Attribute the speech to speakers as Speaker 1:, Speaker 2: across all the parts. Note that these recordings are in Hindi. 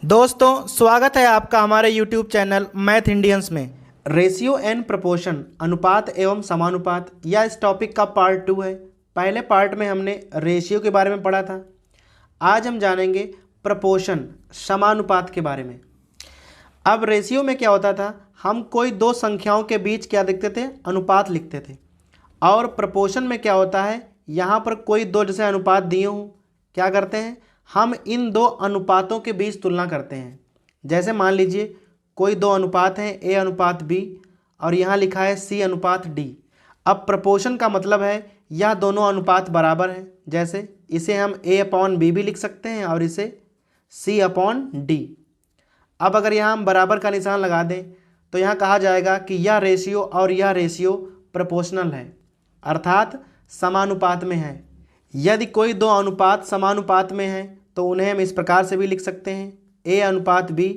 Speaker 1: दोस्तों स्वागत है आपका हमारे YouTube चैनल मैथ इंडियंस में। रेशियो एंड प्रपोर्शन अनुपात एवं समानुपात यह इस टॉपिक का पार्ट 2 है। पहले पार्ट में हमने रेशियो के बारे में पढ़ा था। आज हम जानेंगे प्रपोर्शन समानुपात के बारे में। अब रेशियो में क्या होता था, हम कोई दो संख्याओं के बीच क्या लिखते थे, अनुपात लिखते थे। और प्रपोर्शन में क्या होता है, यहाँ पर कोई दो जैसे अनुपात दिए हों, क्या करते हैं, हम इन दो अनुपातों के बीच तुलना करते हैं। जैसे मान लीजिए कोई दो अनुपात हैं A अनुपात B और यहाँ लिखा है C अनुपात D। अब प्रपोर्शन का मतलब है यह दोनों अनुपात बराबर हैं। जैसे इसे हम A अपॉन B भी लिख सकते हैं और इसे C अपॉन D। अब अगर यहाँ हम बराबर का निशान लगा दें तो यहाँ कहा जाएगा कि यह रेशियो और यह रेशियो प्रोपोर्शनल है, अर्थात समानुपात में है। यदि कोई दो अनुपात समानुपात में हैं तो उन्हें हम इस प्रकार से भी लिख सकते हैं, A अनुपात B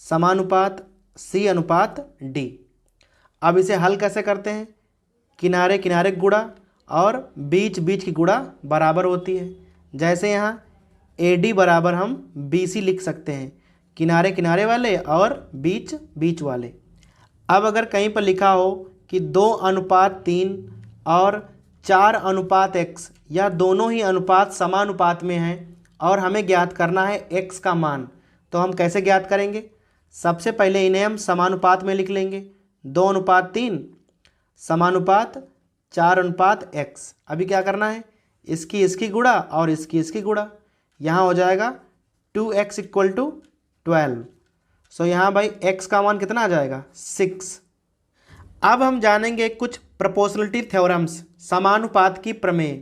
Speaker 1: समानुपात C अनुपात D। अब इसे हल कैसे करते हैं, किनारे किनारे गुणा और बीच बीच की गुणा बराबर होती है। जैसे यहाँ AD बराबर हम BC लिख सकते हैं, किनारे किनारे वाले और बीच बीच वाले। अब अगर कहीं पर लिखा हो कि 2 अनुपात 3 और 4 अनुपात x, या दोनों ही अनुपात समानुपात में हैं और हमें ज्ञात करना है x का मान, तो हम कैसे ज्ञात करेंगे। सबसे पहले इन्हें हम समानुपात में लिख लेंगे। 2 अनुपात 3 समानुपात 4 अनुपात x। अभी क्या करना है, इसकी गुणा और इसकी गुणा। यहाँ हो जाएगा 2x इक्वल टू 12। सो यहाँ भाई x का मान कितना आ जाएगा, 6। अब हम जानेंगे कुछ प्रोपोर्शनलिटी थ्योरम्स, समानुपात की प्रमेय।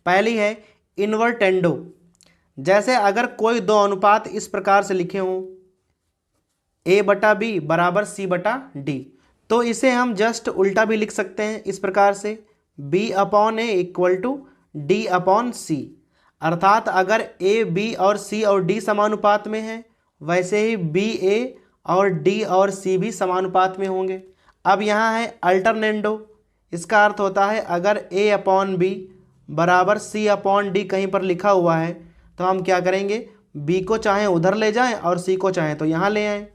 Speaker 1: पहली है इन्वर्टेंडो। जैसे अगर कोई दो अनुपात इस प्रकार से लिखे हों A/B बराबर C/D, तो इसे हम जस्ट उल्टा भी लिख सकते हैं इस प्रकार से, B/A इक्वल टू D/C। अर्थात अगर A, B और C और D समानुपात में है, वैसे ही B, A और D और C भी समानुपात में होंगे। अब यहाँ है अल्टरनेंडो। इसका अर्थ होता है अगर A/B बराबर C/D कहीं पर लिखा हुआ है तो हम क्या करेंगे, B को चाहे उधर ले जाएं और C को चाहें तो यहाँ ले आएं।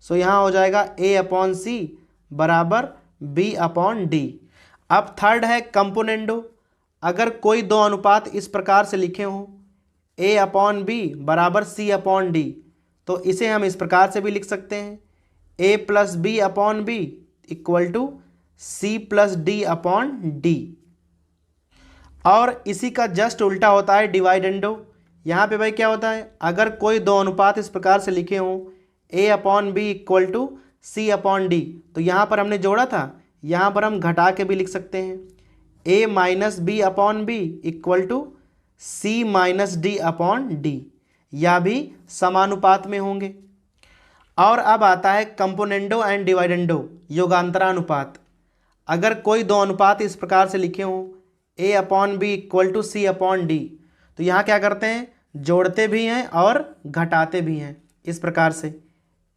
Speaker 1: सो यहाँ हो जाएगा A/C बराबर B/D। अब थर्ड है कंपोनेंडो। अगर कोई दो अनुपात इस प्रकार से लिखे हों A/B बराबर C/D, तो इसे हम इस प्रकार से भी लिख सकते हैं, A+B/B इक्वल टू C+D/D। और इसी का जस्ट उल्टा होता है डिवाइडेंडो। यहाँ पे भाई क्या होता है, अगर कोई दो अनुपात इस प्रकार से लिखे हों A/B इक्वल टू C/D, तो यहाँ पर हमने जोड़ा था, यहाँ पर हम घटा के भी लिख सकते हैं, A-B/B इक्वल टू C-D/D। यह भी समानुपात में होंगे। और अब आता है कंपोनेंडो एंड डिवाइडेंडो, योगांतरानुपात। अगर कोई दो अनुपात इस प्रकार से लिखे हों A/B इक्वल टू C/D, तो यहाँ क्या करते हैं, जोड़ते भी हैं और घटाते भी हैं इस प्रकार से,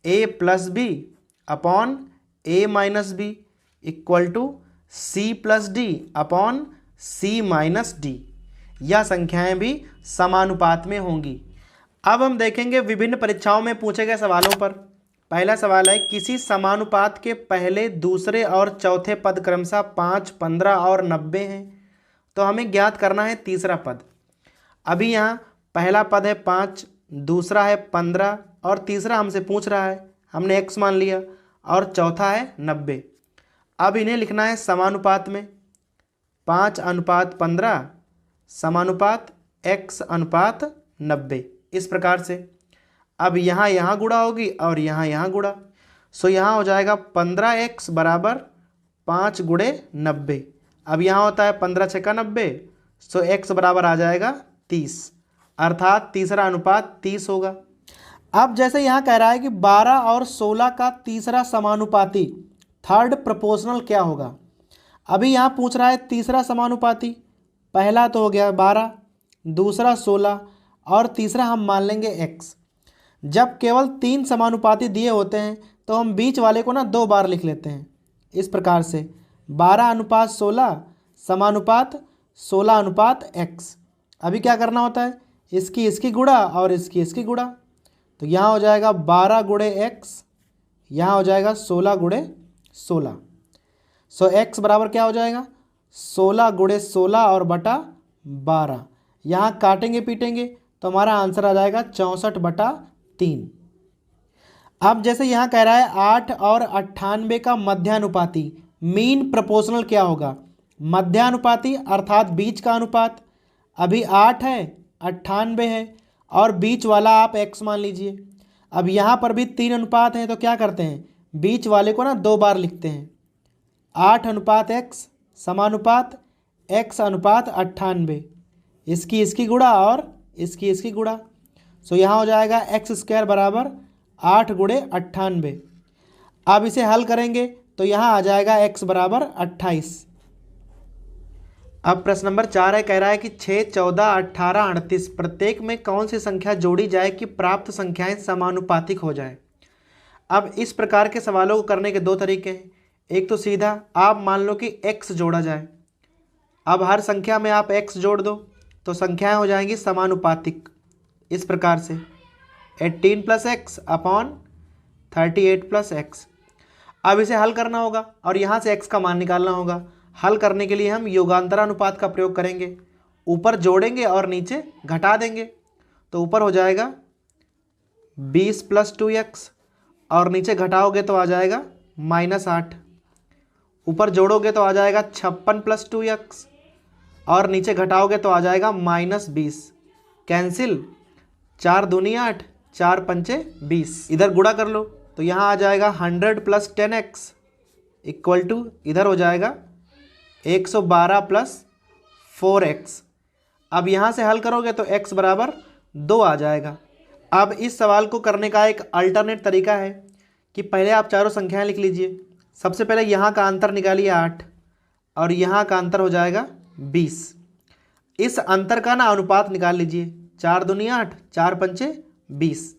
Speaker 1: A+B upon A-B equal to C+D/C-D। यह संख्याएं भी समानुपात में होंगी। अब हम देखेंगे विभिन्न परीक्षाओं में पूछे गए सवालों पर। पहला सवाल है, किसी समानुपात के पहले, दूसरे और चौथे पद क्रमशः 5, 15 और 90 हैं, तो हमें ज्ञात करना है तीसरा पद। अभी यहाँ पहला पद है 5, दूसरा है 15 और तीसरा हमसे पूछ रहा है, हमने x मान लिया, और चौथा है 90। अब इन्हें लिखना है समानुपात में, 5 अनुपात 15 समानुपात x अनुपात 90, इस प्रकार से। अब यहाँ गुणा होगी और यहाँ गुणा। सो यहाँ हो जाएगा 15x बराबर 5 गुणे 90। अब यहाँ होता है 15 छक्का 90, सो x बराबर आ जाएगा 30, अर्थात तीसरा अनुपात 30 होगा। अब जैसे यहाँ कह रहा है कि 12 और 16 का तीसरा समानुपाती, थर्ड प्रोपोर्शनल क्या होगा। अभी यहाँ पूछ रहा है तीसरा समानुपाती, पहला तो हो गया 12, दूसरा 16 और तीसरा हम मान लेंगे x। जब केवल 3 समानुपाती दिए होते हैं तो हम बीच वाले को ना 2 बार लिख लेते हैं इस प्रकार से, 12 अनुपात 16 समानुपात 16 अनुपात x। अभी क्या करना होता है, इसकी गुणा और इसकी गुणा, तो यहाँ हो जाएगा 12 गुणे एक्स, यहाँ हो जाएगा 16 गुणे 16। सो एक्स बराबर क्या हो जाएगा 16 गुणे 16 और बटा 12। यहाँ काटेंगे पीटेंगे तो हमारा आंसर आ जाएगा 64/3। अब जैसे यहाँ कह रहा है 8 और 98 का मध्यानुपाती मीन प्रोपोर्शनल क्या होगा। मध्यानुपाती अर्थात बीच का अनुपात। अभी 8 है, 98 है और बीच वाला आप x मान लीजिए। अब यहाँ पर भी 3 अनुपात हैं तो क्या करते हैं, बीच वाले को ना 2 बार लिखते हैं। 8:x समानुपात x अनुपात 98, इसकी गुणा और इसकी गुणा। सो यहाँ हो जाएगा x² बराबर 8 गुणे 98। अब इसे हल करेंगे तो यहाँ आ जाएगा x बराबर 28। अब प्रश्न नंबर 4 है, कह रहा है कि 6, 14, 18, 38 प्रत्येक में कौन सी संख्या जोड़ी जाए कि प्राप्त संख्याएं समानुपातिक हो जाए। अब इस प्रकार के सवालों को करने के दो तरीके हैं। एक तो सीधा आप मान लो कि x जोड़ा जाए। अब हर संख्या में आप x जोड़ दो तो संख्याएं हो जाएंगी समानुपातिक इस प्रकार से 18 + x अपॉन 38 + x। अब इसे हल करना होगा और यहाँ से x का मान निकालना होगा। हल करने के लिए हम योगांतरानुपात का प्रयोग करेंगे। ऊपर जोड़ेंगे और नीचे घटा देंगे तो ऊपर हो जाएगा 20 + 2x और नीचे घटाओगे तो आ जाएगा -8। ऊपर जोड़ोगे तो आ जाएगा 56 + 2x और नीचे घटाओगे तो आ जाएगा -20। कैंसिल, 4 दूनी 8, 4 पंचे 20। इधर गुणा कर लो तो यहाँ आ जाएगा 100 + 10x इक्वल टू इधर हो जाएगा 112 + 4x। अब यहाँ से हल करोगे तो x बराबर 2 आ जाएगा। अब इस सवाल को करने का एक अल्टरनेट तरीका है कि पहले आप चारों संख्याएं लिख लीजिए। सबसे पहले यहाँ का अंतर निकालिए 8 और यहाँ का अंतर हो जाएगा 20। इस अंतर का ना अनुपात निकाल लीजिए। 4 दूनी 8, 4 पंचे 20।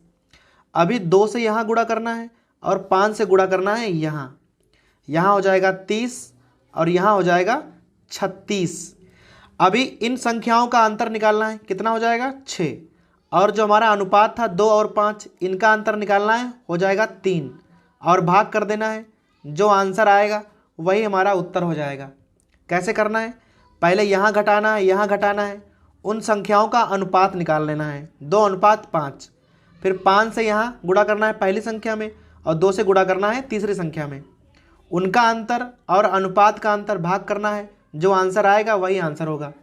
Speaker 1: अभी 2 से यहाँ गुणा करना है और 5 से गुणा करना है यहाँ। यहाँ हो जाएगा 30 और यहाँ हो जाएगा 36। अभी इन संख्याओं का अंतर निकालना है, कितना हो जाएगा 6। और जो हमारा अनुपात था 2 और 5, इनका अंतर निकालना है, हो जाएगा 3 और भाग कर देना है। जो आंसर आएगा वही हमारा उत्तर हो जाएगा। कैसे करना है, पहले यहाँ घटाना है, यहाँ घटाना है, उन संख्याओं का अनुपात निकाल लेना है 2:5। फिर 5 से यहाँ गुणा करना है पहली संख्या में और 2 से गुणा करना है तीसरी संख्या में। उनका अंतर और अनुपात का अंतर भाग करना है, जो आंसर आएगा वही आंसर होगा।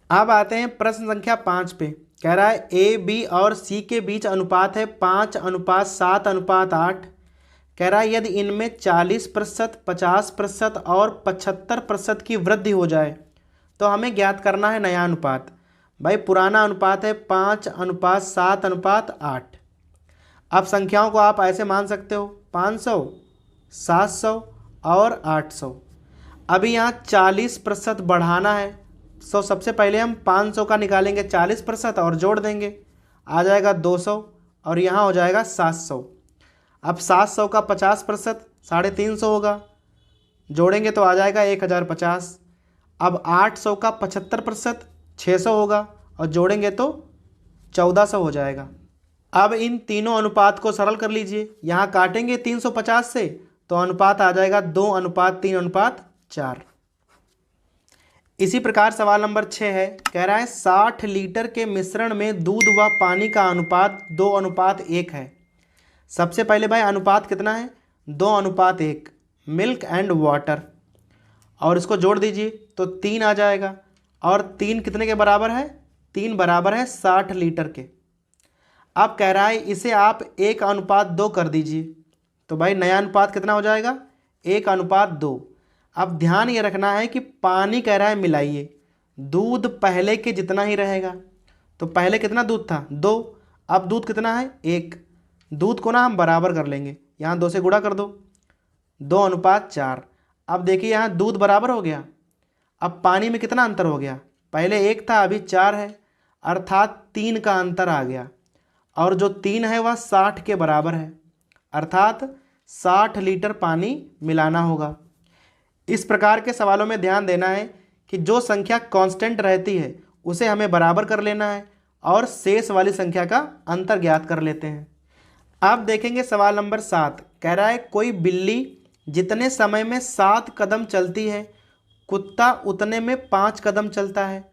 Speaker 1: अब आते हैं प्रश्न संख्या 5 पे। कह रहा है ए, बी और सी के बीच अनुपात है 5:7:8। कह रहा है यदि इनमें 40%, 50% और 75% की वृद्धि हो जाए तो हमें ज्ञात करना है नया अनुपात। भाई पुराना अनुपात है 5:7:8। अब संख्याओं को आप ऐसे मान सकते हो 500, 700 और 800। अभी यहाँ 40% बढ़ाना है, सो सबसे पहले हम 500 का निकालेंगे 40% और जोड़ देंगे, आ जाएगा 200 और यहाँ हो जाएगा 700। अब 700 का 50% 350 होगा, जोड़ेंगे तो आ जाएगा 1050। अब 800 का 75% 600 होगा और जोड़ेंगे तो 1400 हो जाएगा। अब इन तीनों अनुपात को सरल कर लीजिए। यहाँ काटेंगे 350 से तो अनुपात आ जाएगा 2:3:4। इसी प्रकार सवाल नंबर 6 है। कह रहा है 60 लीटर के मिश्रण में दूध व पानी का अनुपात 2:1 है। सबसे पहले भाई अनुपात कितना है 2:1, मिल्क एंड वाटर, और इसको जोड़ दीजिए तो 3 आ जाएगा। और 3 कितने के बराबर है, 3 बराबर है 60 लीटर के। अब कह रहा है इसे आप 1:2 कर दीजिए तो भाई नया अनुपात कितना हो जाएगा 1:2। अब ध्यान ये रखना है कि पानी कह रहा है मिलाइए, दूध पहले के जितना ही रहेगा। तो पहले कितना दूध था 2, अब दूध कितना है 1। दूध को ना हम बराबर कर लेंगे, यहाँ 2 से गुणा कर दो 2:4। अब देखिए यहाँ दूध बराबर हो गया। अब पानी में कितना अंतर हो गया, पहले 1 था अभी 4 है, अर्थात 3 का अंतर आ गया। और जो 3 है वह 60 के बराबर है, अर्थात 60 लीटर पानी मिलाना होगा। इस प्रकार के सवालों में ध्यान देना है कि जो संख्या कांस्टेंट रहती है उसे हमें बराबर कर लेना है और शेष वाली संख्या का अंतर ज्ञात कर लेते हैं। आप देखेंगे सवाल नंबर 7 कह रहा है कोई बिल्ली जितने समय में 7 कदम चलती है कुत्ता उतने में 5 कदम चलता है,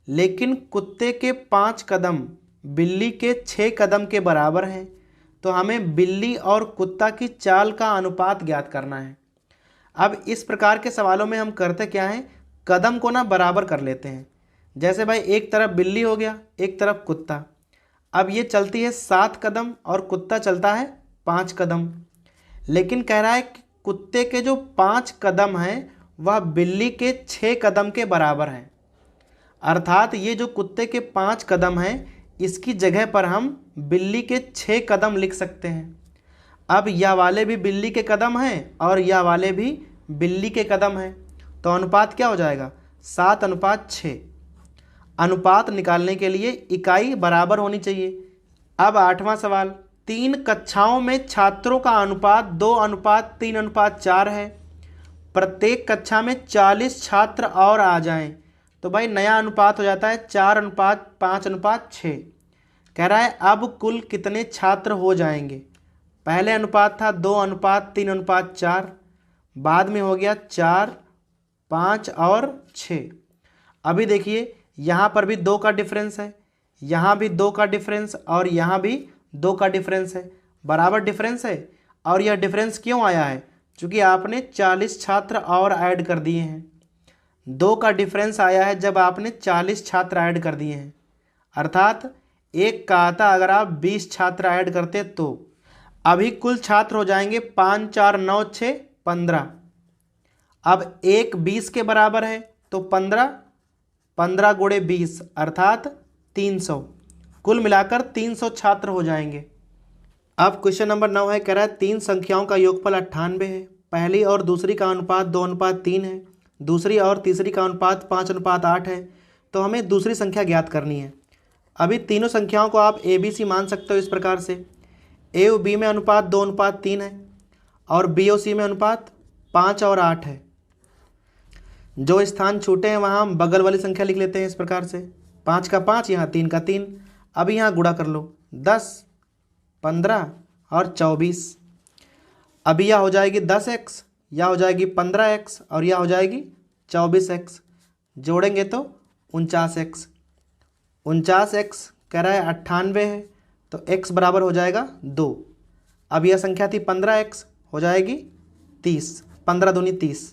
Speaker 1: लेकिन कुत्ते के 5 कदम बिल्ली के 6 कदम के बराबर हैं, तो हमें बिल्ली और कुत्ता की चाल का अनुपात ज्ञात करना है। अब इस प्रकार के सवालों में हम करते क्या हैं, कदम को ना बराबर कर लेते हैं। जैसे भाई एक तरफ बिल्ली हो गया, एक तरफ कुत्ता। अब ये चलती है 7 कदम और कुत्ता चलता है 5 कदम, लेकिन कह रहा है कि कुत्ते के जो 5 कदम हैं वह बिल्ली के 6 कदम के बराबर हैं। अर्थात ये जो कुत्ते के 5 कदम हैं इसकी जगह पर हम बिल्ली के 6 कदम लिख सकते हैं। अब यह वाले भी बिल्ली के कदम हैं और यह वाले भी बिल्ली के कदम हैं, तो अनुपात क्या हो जाएगा, 7:6। अनुपात निकालने के लिए इकाई बराबर होनी चाहिए। अब 8वां सवाल, 3 कक्षाओं में छात्रों का अनुपात 2:3:4 है। प्रत्येक कक्षा में 40 छात्र और आ जाएं, तो भाई नया अनुपात हो जाता है 4:5:6। कह रहा है अब कुल कितने छात्र हो जाएंगे। पहले अनुपात था 2:3:4, बाद में हो गया 4, 5 और 6। अभी देखिए यहाँ पर भी 2 का डिफरेंस है, यहाँ भी 2 का डिफरेंस और यहाँ भी 2 का डिफरेंस है, बराबर डिफरेंस है। और यह डिफरेंस क्यों आया है, क्योंकि आपने 40 छात्र और ऐड कर दिए हैं। 2 का डिफरेंस आया है जब आपने 40 छात्र ऐड कर दिए हैं। अर्थात एक का आता अगर आप 20 छात्र ऐड करते तो अभी कुल छात्र हो जाएंगे 5, 4, 9, 6, 15। अब एक 20 के बराबर है तो 15 गुणे 20 अर्थात 300। कुल मिलाकर 300 छात्र हो जाएंगे। अब क्वेश्चन नंबर 9 है, कह रहा है 3 संख्याओं का योगफल 98 है। पहली और दूसरी का अनुपात 2:3 है, दूसरी और तीसरी का अनुपात 5:8 है, तो हमें दूसरी संख्या ज्ञात करनी है। अभी तीनों संख्याओं को आप ABC मान सकते हो इस प्रकार से, A और B में अनुपात 2:3 है और B और C में अनुपात 5 और 8 है। जो स्थान छूटे हैं वहाँ हम बगल वाली संख्या लिख लेते हैं इस प्रकार से, 5 का 5, यहाँ 3 का 3। अभी यहाँ गुणा कर लो, 10, 15 और 24। अभी यह हो जाएगी 10x, यह हो जाएगी 15x और यह हो जाएगी 24x। जोड़ेंगे तो 49x। 49x कह रहा है 98 है, तो x बराबर हो जाएगा 2। अब यह संख्या थी 15x, हो जाएगी 30, 15 दूनी 30।